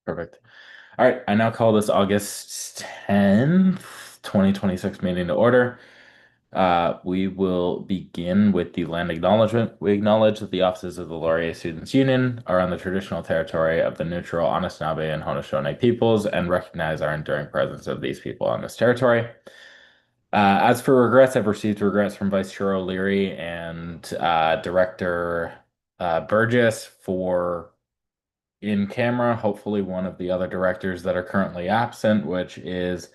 Perfect. All right, I now call this August 10th, 2026 meeting to order. We will begin with the land acknowledgement. We acknowledge that the offices of the Laurier Students Union are on the traditional territory of the neutral Anishinaabe and Haudenosaunee peoples and recognize our enduring presence of these people on this territory. As for regrets, I've received regrets from Vice Chair O'Leary and Director Burgess for in camera, hopefully one of the other directors that are currently absent, which is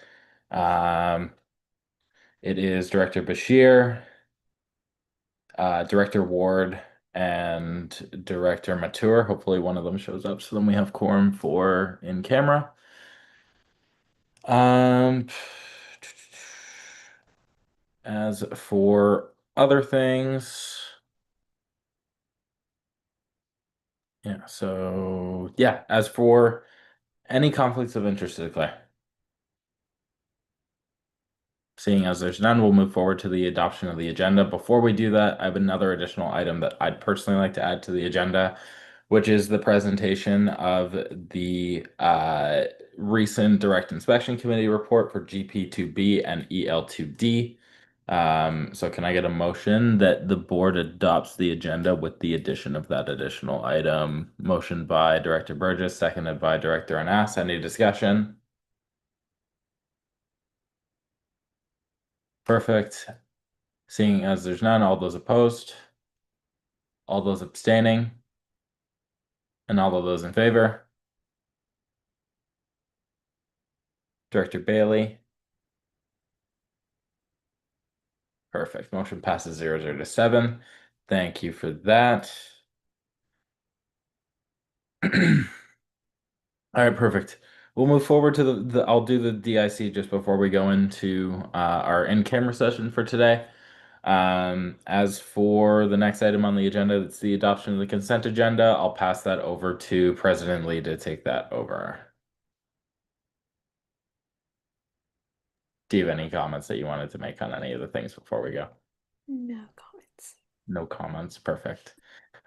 um, it is Director Bashir, Director Ward, and Director Mature. Hopefully one of them shows up, so then we have quorum for in camera. Um, as for other things, yeah, so yeah, as for any conflicts of interest, Clay. Seeing as there's none, we'll move forward to the adoption of the agenda. Before we do that, I have another additional item that I'd personally like to add to the agenda, which is the presentation of the recent Direct Inspection Committee report for GP2B and EL2D. So can I get a motion that the board adopts the agenda with the addition of that additional item? Motion by Director Burgess, seconded by Director Anas. Any discussion? Perfect. Seeing as there's none, all those opposed, all those abstaining, and all of those in favor. Director Bailey. Perfect. Motion passes 0-0 to 7. Thank you for that. All right, perfect. We'll move forward to I'll do the DIC just before we go into our in-camera session for today. As for the next item on the agenda, that's the adoption of the consent agenda. I'll pass that over to President Lee to take that over. Do you have any comments that you wanted to make on any of the things before we go? No comments. No comments. Perfect.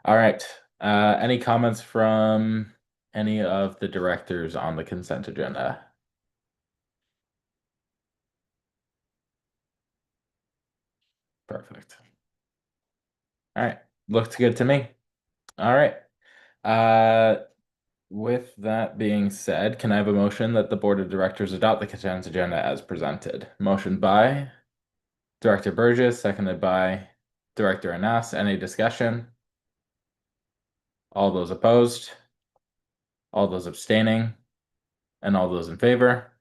All right. Any comments from any of the directors on the consent agenda? Perfect. All right. Looks good to me. All right. Uh, with that being said, can I have a motion that the board of directors adopt the consent agenda as presented? Motion by Director Burgess, seconded by Director Anas. Any discussion? All those opposed? All those abstaining? And all those in favor?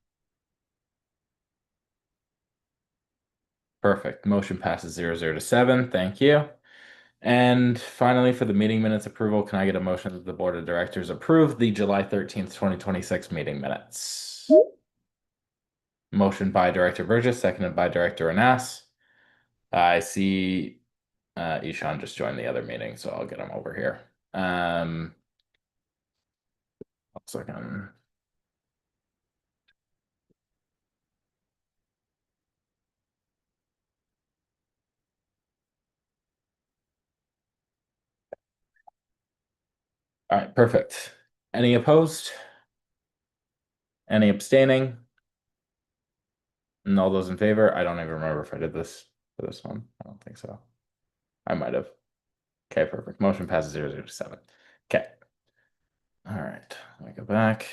Perfect. Motion passes 0-0 to 7. Thank you. And finally, for the meeting minutes approval, can I get a motion that the Board of Directors approve the July 13th, 2026 meeting minutes? Motion by Director Burgess, seconded by Director Anas. I see Ishan just joined the other meeting, so I'll get him over here. 1 second. All right, perfect. Any opposed? Any abstaining? And all those in favor? I don't even remember if I did this for this one. I don't think so. I might have. Okay, perfect. Motion passes 0-0 to 7. Okay. All right. Let me go back.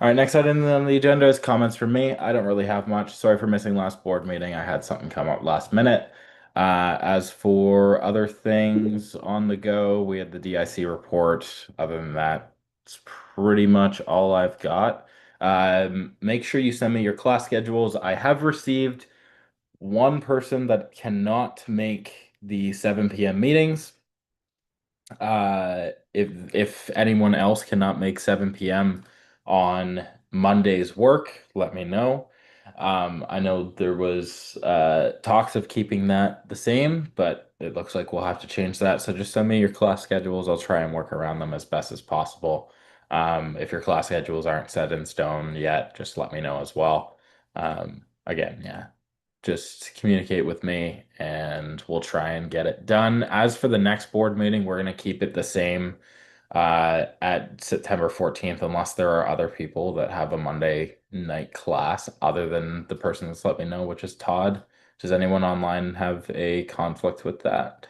All right, next item on the agenda is comments from me. I don't really have much. Sorry for missing last board meeting. I had something come up last minute. As for other things on the go, we had the DIC report. Other than that, it's pretty much all I've got. Make sure you send me your class schedules. I have received one person that cannot make the 7 p.m. meetings. If anyone else cannot make 7 p.m. on Monday's work, let me know. I know there was talks of keeping that the same, but it looks like we'll have to change that. So just send me your class schedules. I'll try and work around them as best as possible. If your class schedules aren't set in stone yet, just let me know as well. Again, yeah, just communicate with me and we'll try and get it done. As for the next board meeting, we're going to keep it the same. at September 14th, unless there are other people that have a Monday night class other than the person that's let me know, which is Todd. Does anyone online have a conflict with that?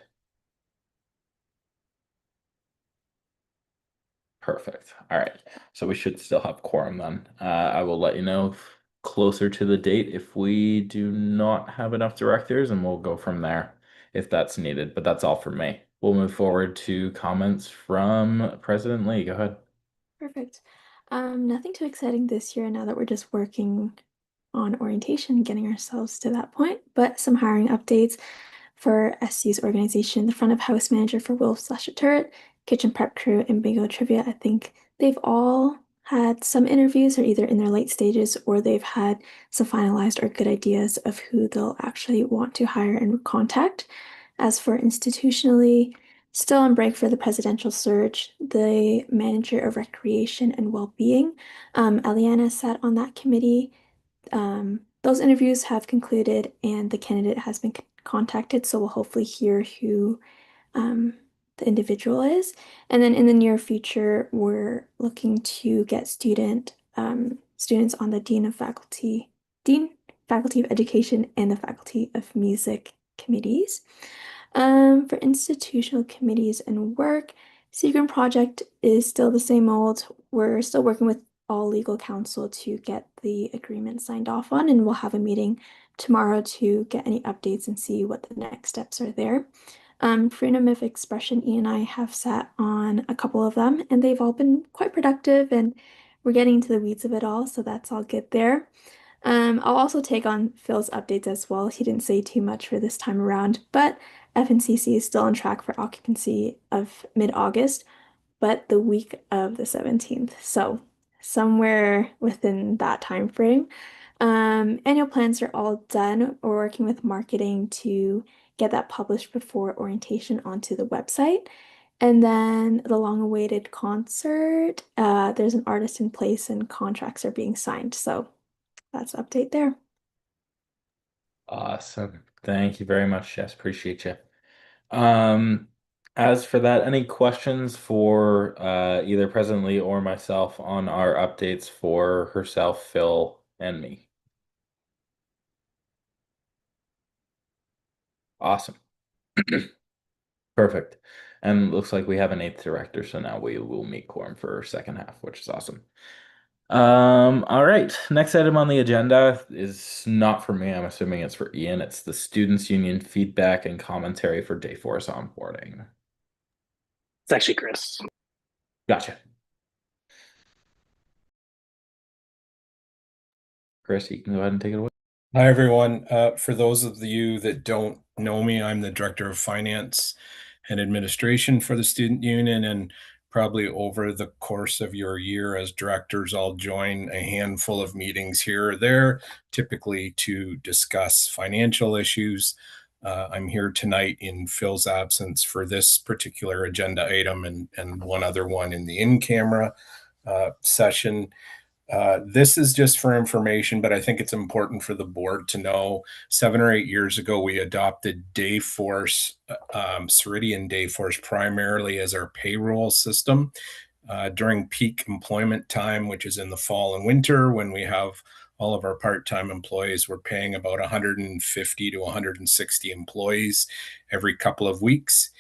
Perfect. All right. So we should still have quorum then. I will let you know closer to the date if we do not have enough directors, and we'll go from there if that's needed. But that's all for me. We'll move forward to comments from President Lee. Go ahead. Perfect. Nothing too exciting this year now that we're just working on orientation, getting ourselves to that point, but some hiring updates for SC's organization, the front of house manager for Wolf Slash a Turret, kitchen prep crew, and bingo trivia. I think they've all had some interviews or either in their late stages or they've had some finalized or good ideas of who they'll actually want to hire and contact. As for institutionally, still on break for the presidential search, the manager of recreation and well-being, Eliana sat on that committee. Those interviews have concluded and the candidate has been contacted, so we'll hopefully hear who um, the individual is. And then in the near future, we're looking to get students on the Dean, Faculty of Education, and the Faculty of Music committees. For institutional committees and work, Secret Project is still the same old. We're still working with all legal counsel to get the agreement signed off on, and we'll have a meeting tomorrow to get any updates and see what the next steps are there. Freedom of expression, E and I have sat on a couple of them, and they've all been quite productive, and we're getting into the weeds of it all, so that's all good there. I'll also take on Phil's updates as well. He didn't say too much for this time around, but FNCC is still on track for occupancy of mid-August, but the week of the 17th. So somewhere within that time frame. Annual plans are all done. We're working with marketing to get that published before orientation onto the website. And then the long-awaited concert, there's an artist in place and contracts are being signed. So that's the update there. Awesome. Thank you very much, Jess. Appreciate you. Um, as for that, any questions for either President Lee or myself on our updates for herself, Phil, and me? Awesome. Perfect. And looks like we have an eighth director, so now we will meet quorum for second half, which is awesome. All right. Next item on the agenda is not for me. I'm assuming it's for Ian. It's the Students' Union feedback and commentary for Dayforce onboarding. It's actually Chris. Gotcha. Chris, you can go ahead and take it away. Hi, everyone. For those of you that don't know me, I'm the Director of Finance and Administration for the Student Union, and probably over the course of your year as directors, I'll join a handful of meetings here or there, typically to discuss financial issues. I'm here tonight in Phil's absence for this particular agenda item and one other one in the in-camera session. This is just for information, but I think it's important for the board to know. 7 or 8 years ago, we adopted Dayforce, Ceridian Dayforce, primarily as our payroll system. During peak employment time, which is in the fall and winter, when we have all of our part-time employees, we're paying about 150 to 160 employees every couple of weeks.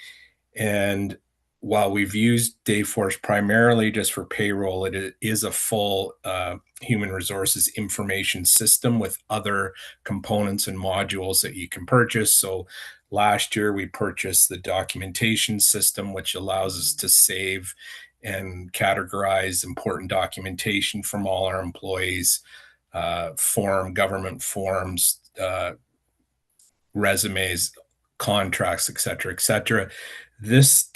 And while we've used Dayforce primarily just for payroll, it is a full human resources information system with other components and modules that you can purchase. So last year we purchased the documentation system, which allows us to save and categorize important documentation from all our employees, government forms, resumes, contracts, et cetera, et cetera. This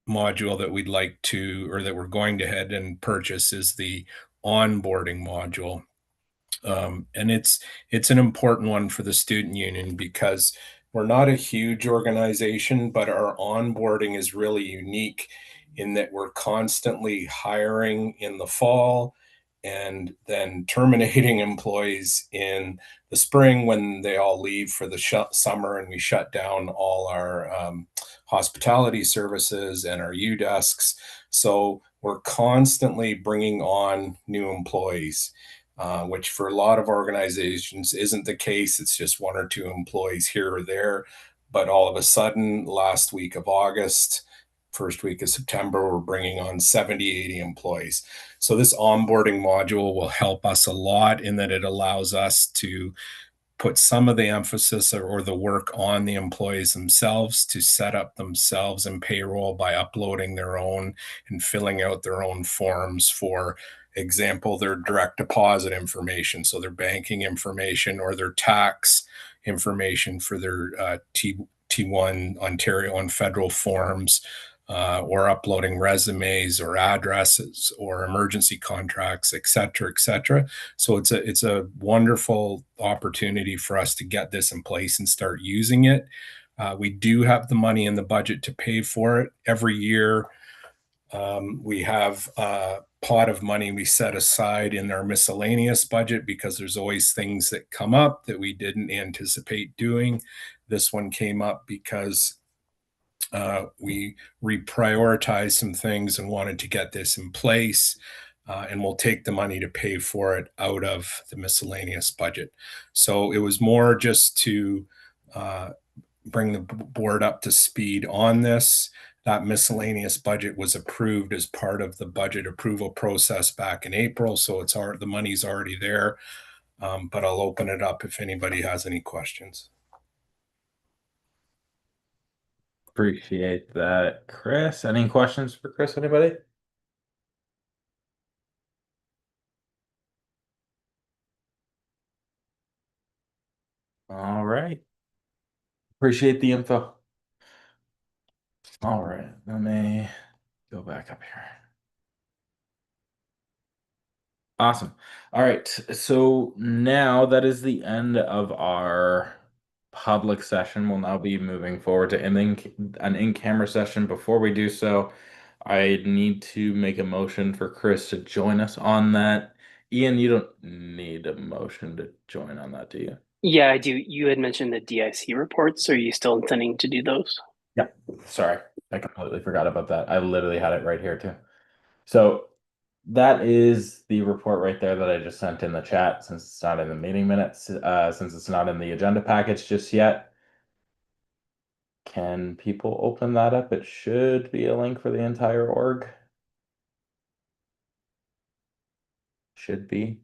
module that we'd like to, or that we're going to head and purchase, is the onboarding module. And it's an important one for the student union because we're not a huge organization, but our onboarding is really unique in that we're constantly hiring in the fall and then terminating employees in the spring when they all leave for the summer, and we shut down all our hospitality services and our U desks. So we're constantly bringing on new employees, which for a lot of organizations isn't the case. It's just one or two employees here or there. But all of a sudden, last week of August, first week of September, we're bringing on 70, 80 employees. So this onboarding module will help us a lot in that it allows us to put some of the emphasis or the work on the employees themselves to set up themselves in payroll by uploading their own and filling out their own forms, for example, their direct deposit information, so their banking information, or their tax information for their T1 Ontario and federal forms, or uploading resumes or addresses or emergency contracts, et cetera, et cetera. So it's a wonderful opportunity for us to get this in place and start using it. We do have the money in the budget to pay for it. Every year, we have a pot of money we set aside in our miscellaneous budget because there's always things that come up that we didn't anticipate doing. This one came up because we reprioritized some things and wanted to get this in place, and we'll take the money to pay for it out of the miscellaneous budget. So it was more just to bring the board up to speed on this. That miscellaneous budget was approved as part of the budget approval process back in April, so the money's already there. But I'll open it up if anybody has any questions. Appreciate that, Chris. Any questions for Chris, anybody? All right. Appreciate the info. All right, let me go back up here. Awesome. All right, so now that is the end of our public session. We'll now be moving forward to an in-camera session. Before we do so, I need to make a motion for Chris to join us on that. Ian, you don't need a motion to join on that, do you? Yeah, I do. You had mentioned the DIC reports. Are you still intending to do those? Yeah, sorry, I completely forgot about that. I literally had it right here too. So that is the report right there that I just sent in the chat, since it's not in the meeting minutes, since it's not in the agenda package just yet. Can people open that up? It should be a link for the entire org. Should be.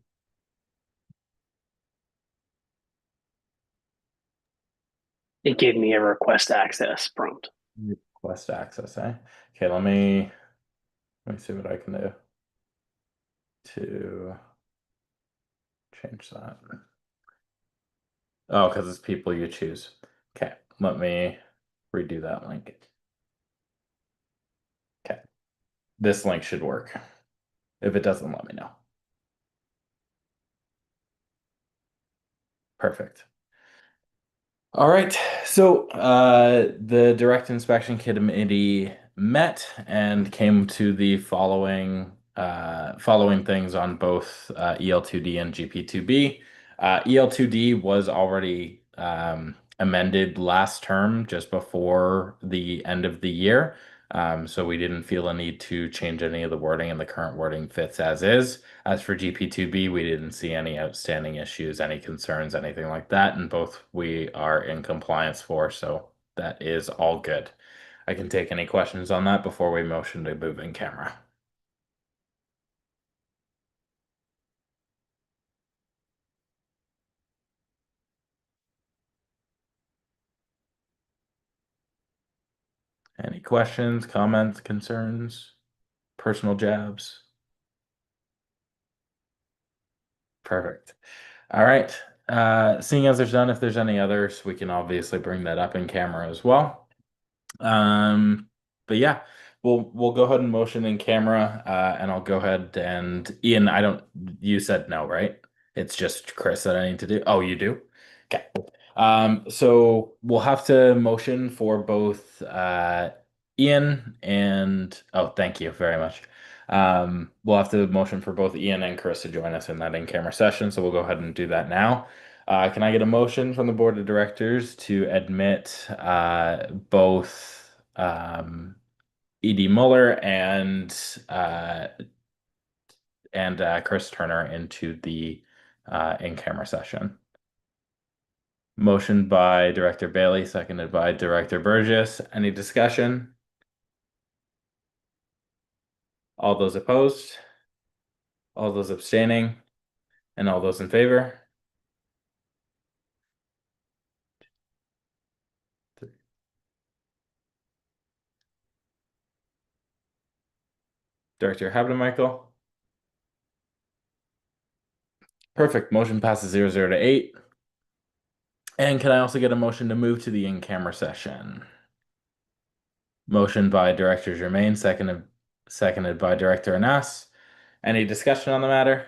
It gave me a request access prompt. Request access, eh? Okay, let me see what I can do to change that. Oh, because it's people you choose. Okay, let me redo that link. Okay, this link should work. If it doesn't, let me know. Perfect. All right, so the direct inspection committee met and came to the following things on both EL2D and GP2B. EL2D was already amended last term, just before the end of the year. So we didn't feel a need to change any of the wording, and the current wording fits as is. As for GP2B, we didn't see any outstanding issues, any concerns, anything like that, and both we are in compliance for, so that is all good. I can take any questions on that before we motion to move in camera. Any questions, comments, concerns, personal jabs? Perfect. All right. Seeing as there's none, if there's any others, we can obviously bring that up in camera as well. But yeah, we'll go ahead and motion in camera, and I'll go ahead and Ian, you said no, right? It's just Chris that I need to do. Oh, you do? Okay. So we'll have to motion for both Ian and thank you very much. We'll have to motion for both Ian and Chris to join us in that in-camera session, so we'll go ahead and do that now. Can I get a motion from the board of directors to admit both E.D. Muller and Chris Turner into the in-camera session. Motion by Director Bailey, seconded by Director Burgess. Any discussion? All those opposed? All those abstaining? And all those in favor? Director Habermichael? Perfect. Motion passes 0-0 to 8. And can I also get a motion to move to the in-camera session? Motion by Director Germain, seconded by Director Anas. Any discussion on the matter?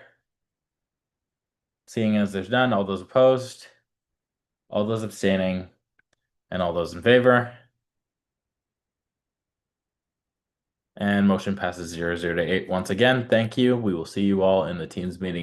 Seeing as there's none, all those opposed, all those abstaining, and all those in favor. And motion passes 0-0 to 8. Once again, thank you. We will see you all in the Teams meeting.